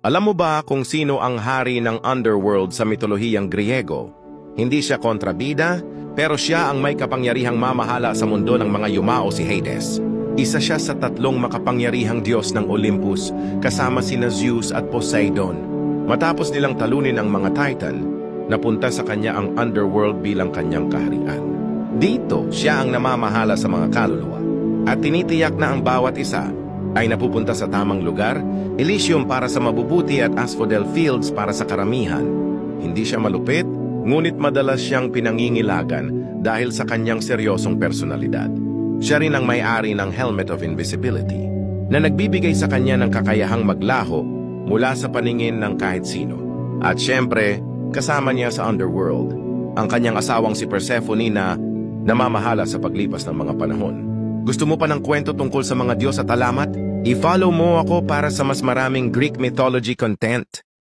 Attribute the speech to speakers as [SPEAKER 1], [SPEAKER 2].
[SPEAKER 1] Alam mo ba kung sino ang hari ng underworld sa mitolohiyang Griego? Hindi siya kontrabida, pero siya ang may kapangyarihang mamahala sa mundo ng mga yumao, si Hades. Isa siya sa tatlong makapangyarihang Diyos ng Olympus, kasama sina Zeus at Poseidon. Matapos nilang talunin ang mga Titan, napunta sa kanya ang underworld bilang kanyang kaharian. Dito, siya ang namamahala sa mga kaluluwa. At tinitiyak na ang bawat isa ay napupunta sa tamang lugar, Elysium para sa mabubuti at Asphodel Fields para sa karamihan. Hindi siya malupit, ngunit madalas siyang pinangingilagan dahil sa kanyang seryosong personalidad. Siya rin ang may-ari ng Helmet of Invisibility, na nagbibigay sa kanya ng kakayahang maglaho mula sa paningin ng kahit sino. At syempre, kasama niya sa underworld, ang kanyang asawang si Persephone na namamahala sa paglipas ng mga panahon. Gusto mo pa ng kwento tungkol sa mga Diyos at alamat? I-follow mo ako para sa mas maraming Greek mythology content.